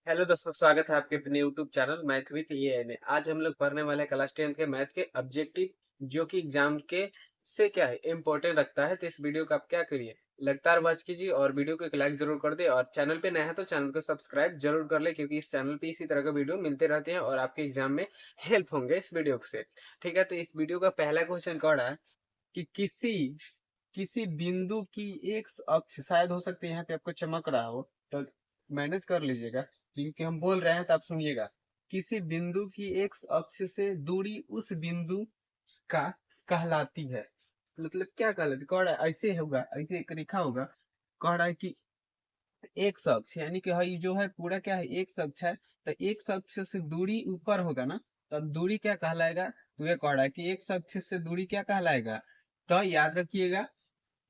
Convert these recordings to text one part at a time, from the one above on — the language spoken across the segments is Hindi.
हेलो दोस्तों, स्वागत है आपके अपने यूट्यूब चैनल मैथ विद ए में। आज हम लोग पढ़ने वाले हैं क्लास 10 के मैथ के ऑब्जेक्टिव, जो कि एग्जाम के से क्या है इम्पोर्टेंट रखता है। तो इस वीडियो को आप क्या करिए, लगातार वॉच कीजिए और वीडियो को एक लाइक जरूर कर दे। और चैनल पे नया है तो चैनल को सब्सक्राइब जरूर कर ले, क्योंकि इस चैनल पे इसी तरह का वीडियो मिलते रहते हैं और आपके एग्जाम में हेल्प होंगे इस वीडियो से। ठीक है, तो इस वीडियो का पहला क्वेश्चन कह रहा है कि किसी किसी बिंदु की एक अक्ष, शायद हो सकती है यहाँ पे आपको चमक रहा हो तो मैनेज कर लीजिएगा, क्योंकि हम बोल रहे हैं तो आप सुनिएगा। किसी बिंदु की एक अक्ष से दूरी उस बिंदु का कहलाती है। मतलब क्या कहलाती, कह रहा है ऐसे होगा, ऐसे एक रेखा होगा। कह रहा है कि एक अक्ष यानी कि हई जो है पूरा क्या है, एक अक्ष है। तो एक अक्ष से दूरी ऊपर होगा ना, तब दूरी क्या कहलाएगा। तो ये कह रहा है कि एक अक्ष से दूरी क्या कहलाएगा। तो याद रखिएगा,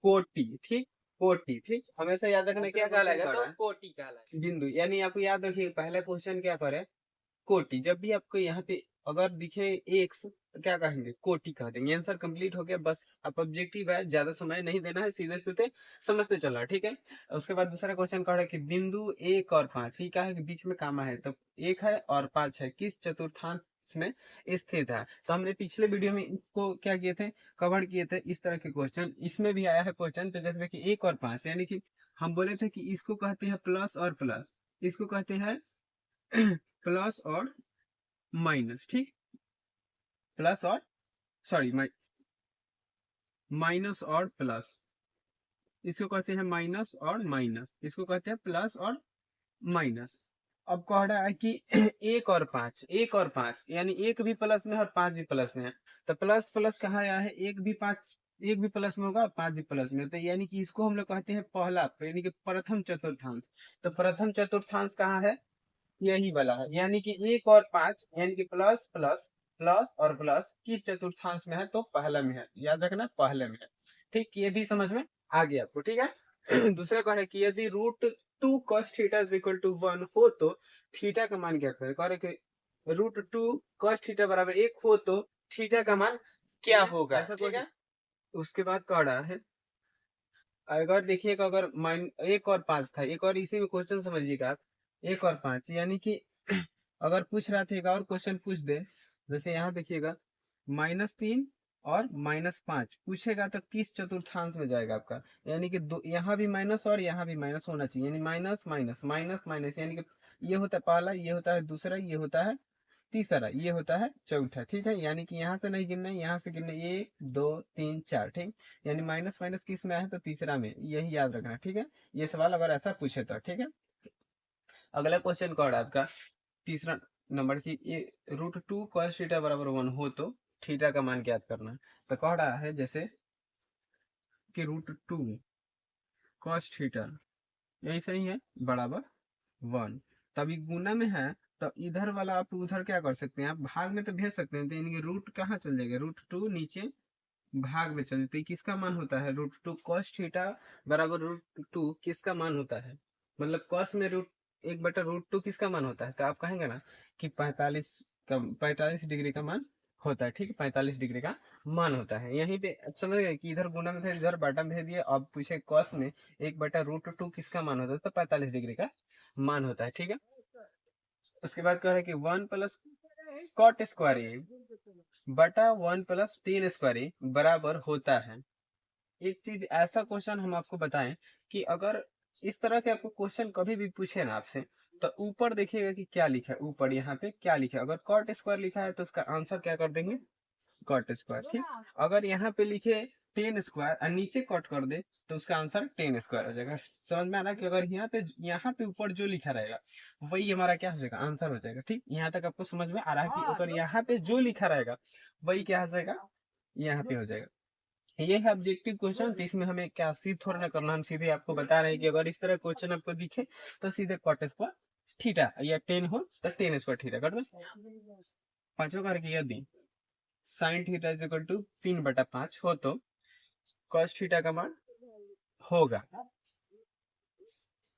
कोटि। ठीक, कोटि। ठीक, हमेशा याद रखना क्या कहलाएगा, तो कोटि कहलाएगा। बिंदु यानी आपको याद रखिए, पहला क्वेश्चन क्या करे, कोटि। जब भी आपको यहाँ पे अगर दिखे एक तो क्या कहेंगे, कोटि कह देंगे। आंसर कंप्लीट हो गया। बस अब ऑब्जेक्टिव है, ज्यादा समय नहीं देना है, सीधे सीधे समझते चलना। ठीक है, उसके बाद दूसरा क्वेश्चन कह रहा है कि बिंदु एक और पांच, ये क्या है कि बीच में कामा है, तो एक है और पांच है, किस चतुर्थांश में स्थित है। तो हमने पिछले वीडियो में इसको क्या किए थे, कवर किए थे इस तरह के क्वेश्चन। इसमें भी आया है क्वेश्चन, तो जैसे कि एक और पांच यानी कि हम बोले थे कि इसको कहते हैं प्लस और प्लस, इसको कहते हैं प्लस और माइनस। ठीक, प्लस और सॉरी माइनस और प्लस, इसको कहते हैं माइनस और माइनस, इसको कहते हैं प्लस और माइनस। अब कह रहा है कि एक और पांच, एक और पांच यानी एक भी प्लस में है और पांच भी प्लस में है। तो प्लस प्लस कहाँ आया है, एक भी पांच, एक भी प्लस में होगा और पांच भी प्लस में, तो यानी कि इसको हम लोग कहते हैं पहला, यानी कि प्रथम चतुर्थांश। तो प्रथम चतुर्थांश कहाँ है, यही वाला है। यानी कि एक और पांच यानी कि प्लस प्लस प्लस और प्लस किस चतुर्थांश में है, तो पहले में है। याद रखना, पहले में है। ठीक, ये भी समझ में आ गया आपको। ठीक है दूसरा कह रहा है कि यदि root two cos theta is equal to one हो तो थीटा का मान क्या करें। कह रहे कि रूट टू कॉस थीटा बराबर एक हो तो थीटा का मान क्या होगा, ऐसा ठीक है। उसके बाद कह रहा है, अगर देखिएगा, अगर माइन एक और पांच था, एक और इसी में क्वेश्चन समझिएगा आप, एक और पांच यानी कि अगर पूछ रहा था एक और क्वेश्चन पूछ दे, जैसे यहाँ देखिएगा -3 और -5 पूछेगा, तो किस चतुर्थांश में जाएगा आपका। यानी कि दो, यहाँ भी माइनस और यहाँ भी माइनस होना चाहिए, यानी माइनस माइनस माइनस माइनस, यानी कि ये होता है पहला, ये होता है दूसरा, ये होता है तीसरा, ये होता है चौथा। ठीक है, यानी कि यहाँ से नहीं गिनना है, यहाँ से गिनना है, एक दो तीन चार। ठीक, यानी माइनस माइनस किस में है, तो तीसरा में, यही याद रखना। ठीक है, ये सवाल अगर ऐसा पूछे तो। ठीक है, अगला क्वेश्चन कौन है आपका, तीसरा नंबर की, ये रूट टू कॉस थीटा बराबर वन हो तो थीटा का मान ज्ञात करना। तो कह रहा है जैसे कि रूट टू कॉस थीटा, यही सही है, बराबर वन। तभी गुना में है, तो इधर वाला आप उधर क्या कर सकते हैं, आप भाग में तो भेज सकते हैं, तो यानी कि रूट कहाँ चल जाएगा, रूट टू नीचे भाग में चल जाते, किसका मान होता है, रूट टू कॉस थीटा बराबर रूट टू किसका मान होता है। मतलब कॉस में रूट एक बटा रूट टू किसका मान होता है, तो आप कहेंगे ना कि 45 डिग्री का मान होता है। ठीक है, 45 डिग्री का मान होता है। यहीं पे अब समझ गए कि इधर गुना में था, इधर बाटा में भेज दिया। अब पूछे कॉस में एक बटा रूट टू किसका मान होता है, तो 45 डिग्री का मान होता है। ठीक है, उसके बाद कह रहे हैं कि वन प्लस कॉट स्क्वायर ए बटा वन प्लस टेन स्क्वायर ए बराबर होता है। एक चीज ऐसा क्वेश्चन हम आपको बताएं कि अगर इस तरह के आपको क्वेश्चन कभी भी पूछे ना आपसे, तो ऊपर देखिएगा कि क्या लिखा है, ऊपर यहाँ पे क्या लिखा है। अगर कॉट स्क्वायर लिखा है तो उसका आंसर क्या कर देंगे, कॉट स्क्वायर। ठीक, अगर यहाँ पे लिखे टेन स्क्वायर और नीचे कट कर दे तो उसका आंसर टेन स्क्वायर हो जाएगा। समझ में आ रहा है कि अगर यहाँ पे ऊपर जो लिखा रहेगा वही हमारा क्या हो जाएगा, आंसर हो जाएगा। ठीक, यहाँ तक आपको समझ में आ रहा है कि अगर यहाँ पे जो लिखा रहेगा वही क्या हो जाएगा, यहाँ पे हो जाएगा। ये है ऑब्जेक्टिव क्वेश्चन। तो इसमें हमें क्या सीध थोड़ा ना करना, हम सीधे आपको बता रहे हैं कि अगर इस तरह क्वेश्चन आपको दिखे तो सीधे कॉट स्क्वायर थीटा, या टेन हो तो टेन स्क्वायर थीटा कर दो। पांचवा करके यदि sine theta is equal to 3/5 हो तो कॉस थीटा का मान होगा।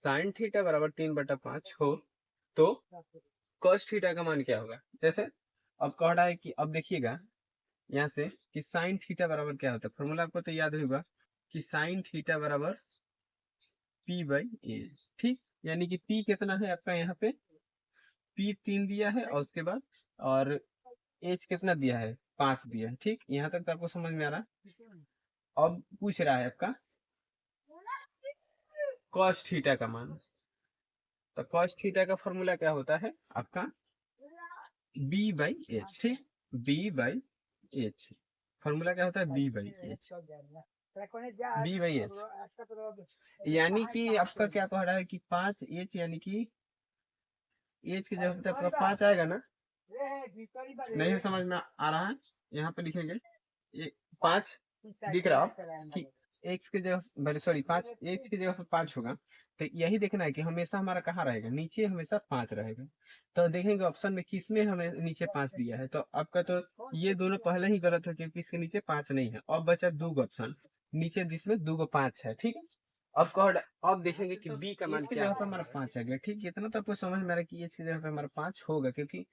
साइन थीटा बराबर 3/5 हो तो कॉस थीटा का मान क्या होगा। जैसे अब कह रहा है कि अब देखिएगा यहाँ से कि साइन थीटा बराबर क्या होता है, फॉर्मूला आपको तो याद होगा कि साइन थीटा बराबर P/A। ठीक, यानी कि P कितना है आपका यहाँ पे P 3 दिया है और उसके बाद और H कितना दिया है, 5 दिया है। ठीक, यहाँ तक तो आपको समझ में आ रहा है। अब पूछ रहा है आपका cos थीटा का मान। तो cos थीटा का फॉर्मूला क्या होता है आपका B/H। ठीक, B/H फॉर्मूला क्या होता है, B/H। B/H यानी कि आपका क्या कह रहा है कि 5H, यानी कि H की जगह पे आपका 5 आएगा ना। नहीं समझ में आ रहा है, यहाँ पे लिखेंगे 5 दिख रहा है कि एक्स की जगह, सॉरी 5 एक्स की जगह पे 5 होगा। तो यही देखना है कि हमेशा हमारा कहाँ रहेगा, नीचे हमेशा 5 रहेगा। तो देखेंगे ऑप्शन में किसमें हमें नीचे 5 दिया है। तो आपका तो ये दोनों पहले ही गलत है क्योंकि इसके नीचे 5 नहीं है। अब बचा 2 ऑप्शन नीचे जिसमें 2 5 है। ठीक है, अब अब देखेंगे कि बी का मान क्या है। हमारा 5 आ गया। ठीक, इतना तो आपको समझ में आ रहा है कि एच की जगह पे हमारा 5 होगा क्योंकि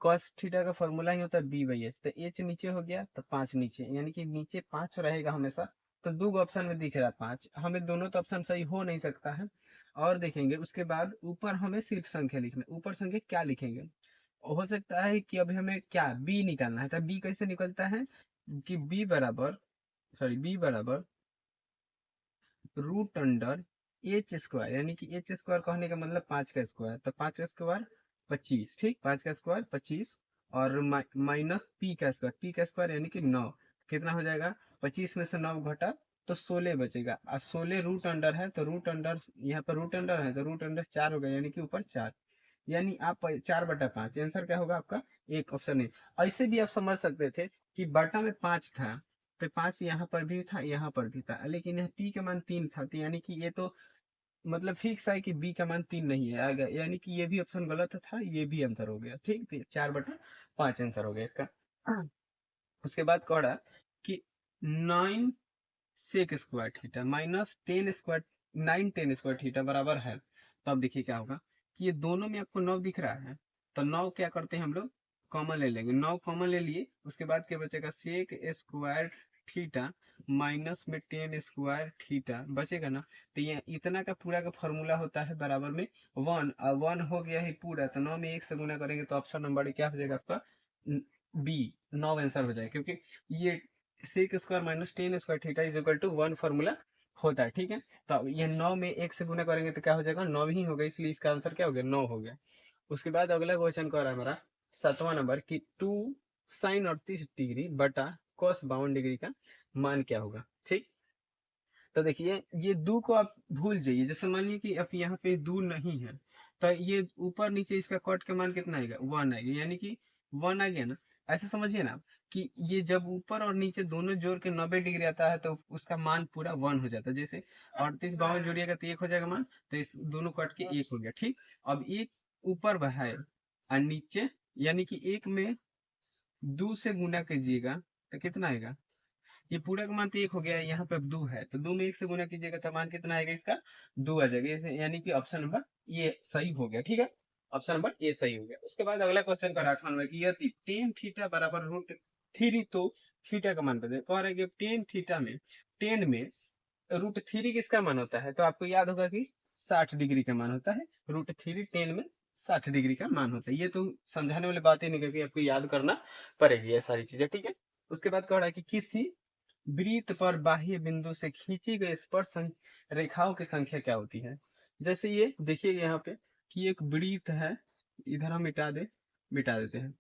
cos थीटा का फॉर्मूला ही होता है B/H। तो H नीचे हो गया तो 5 नीचे, यानी कि नीचे 5 रहेगा हमेशा। तो 2 ऑप्शन में दिख रहा है 5, हमें दोनों तो ऑप्शन सही हो नहीं सकता है। और देखेंगे उसके बाद ऊपर हमें सिर्फ संख्या लिखना है। ऊपर संख्या क्या लिखेंगे, हो सकता है कि अभी हमें क्या B निकालना है। तो B कैसे निकलता है कि B बराबर रूट अंडर एच स्क्वायर, यानी कि एच स्क्वायर कहने का मतलब 5 का स्क्वायर। तो 5 का स्क्वायर 25। ठीक, 5 का स्क्वायर 25 और माइनस पी का स्क्वायर यानी कि 9। कितना हो जाएगा, 25 में से 9 घटा तो 16 बचेगा। और 16 रूट अंडर है तो रूट अंडर, यहाँ पर रूट अंडर है तो रूट अंडर 4 हो गया, यानी कि ऊपर 4। यानी आप 4/5 आंसर क्या होगा आपका, एक ऑप्शन है। ऐसे भी आप समझ सकते थे कि बटा में 5 था तो 5 यहाँ पर भी था यहाँ पर भी था, लेकिन यहाँ पी का मान 3 था। तो यानी कि ये तो मतलब फिक्स है कि बी का मान 3 नहीं है, आगे यानी कि ये भी ऑप्शन गलत था, ये भी आंसर हो गया। ठीक, तो 4/5 आंसर हो गया इसका। उसके बाद कह रहा कि 9 sec square theta minus 10 square 9 10 square theta बराबर है। तो अब देखिए क्या होगा कि ये दोनों में आपको 9 दिख रहा है। तो 9 क्या करते हैं हम लोग, कॉमन ले लेंगे। 9 कॉमन ले लिए, उसके बाद क्या बचेगा, सेक स्क्वायर थीटा माइनस में 10 स्क्वायर थीटा बचेगा ना। तो ये इतना का पूरा का फॉर्मूला होता है बराबर में 1, और 1 हो गया है पूरा। तो 9 में 1 से गुना करेंगे तो ऑप्शन नंबर क्या हो जाएगा आपका, बी 9 आंसर हो जाएगा। क्योंकि ये sec square minus 10 square theta is equal to 1 formula होता है। ठीक है, तो ये 9 में 1 से गुना करेंगे तो क्या हो जाएगा, 9 ही होगा, इसलिए इसका आंसर क्या हो गया, 9 हो गया। उसके बाद अगला क्वेश्चन कह रहा है हमारा 7वां नंबर की 2 साइन 38 डिग्री बटा cos 52 डिग्री का मान क्या होगा। ठीक, तो देखिए ये 2 को आप भूल जाइए। जैसे मान लीजिए कि अब यहाँ पे 2 नहीं है तो ये ऊपर नीचे इसका कॉट का मान कितना आएगा, 1 आएगा, यानी कि 1 आ गया ना। ऐसे समझिए ना कि ये जब ऊपर और नीचे दोनों जोड़ के 90 डिग्री आता है तो उसका मान पूरा 1 हो जाता है। जैसे 38 52 जोड़िएगा तो 1 हो जाएगा मान, तो इस दोनों कट के 1 हो गया। ठीक, अब एक ऊपर है और नीचे, यानी कि 1 में 2 से गुना कीजिएगा तो कितना आएगा, ये पूरा का मान तो 1 हो गया, यहाँ पे अब 2 है तो 2 में 1 से गुना कीजिएगा तो मान कितना आएगा इसका, 2 आ जाएगा। यानी कि ऑप्शन नंबर ये सही हो गया। ठीक है, ऑप्शन नंबर ये सही हो गया। उसके बाद अगला क्वेश्चन कर 8वां नंबर की यदि टेन थीटा बराबर रूट 3, तो थीटा का मान बताइए। कह रहे कि टेन थीटा में 10 में रूट 3 किसका मान होता है, तो आपको याद होगा कि 60 डिग्री का मान होता है। रूट 3 10 में 60 डिग्री का मान होता है। ये तो समझाने वाली बात ही नहीं, क्योंकि आपको याद करना पड़ेगी ये सारी चीजें। ठीक है, उसके बाद कह रहा है कि किसी वृत्त पर बाह्य बिंदु से खींची गई स्पर्श रेखाओं की संख्या क्या होती है। जैसे ये देखिए यहाँ पे कि एक वृत्त है, इधर हम मिटा देते हैं।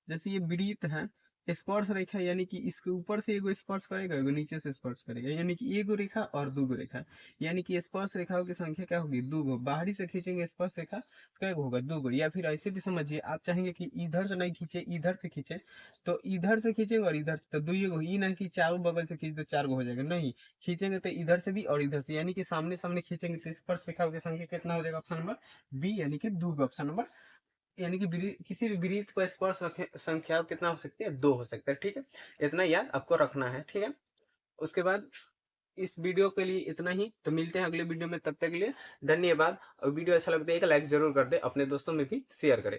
जैसे ये वृत्त है, स्पर्श रेखा यानी कि इसके ऊपर से एगो स्पर्श करेगा, एगो नीचे से स्पर्श करेगा, यानी कि एगो रेखा और दूगो रेखा। यानी कि स्पर्श रेखाओं की संख्या क्या होगी, दूगो। बाहरी से खींचेंगे स्पर्श रेखा क्या होगा, दूगो। या फिर ऐसे भी समझिए, आप चाहेंगे कि इधर से नहीं खींचे, इधर से खींचे, तो इधर से खींचेंगे और इधर से, तो दुगो ही ना कि चारों बगल से खींच तो 4 गो हो जाएगा, नहीं, खींचेंगे तो इधर से भी और इधर से, यानी कि सामने सामने खींचेंगे तो स्पर्श रेखाओं की संख्या कितना हो जाएगा, ऑप्शन नंबर बी, यानी कि दूगो। ऑप्शन नंबर, यानी कि किसी भी वृत्त पर स्पर्श संख्या कितना हो सकती है, 2 हो सकता है। ठीक है, इतना याद आपको रखना है। ठीक है, उसके बाद इस वीडियो के लिए इतना ही। तो मिलते हैं अगले वीडियो में, तब तक के लिए धन्यवाद। और वीडियो अच्छा लगता है एक लाइक जरूर कर दे, अपने दोस्तों में भी शेयर करें।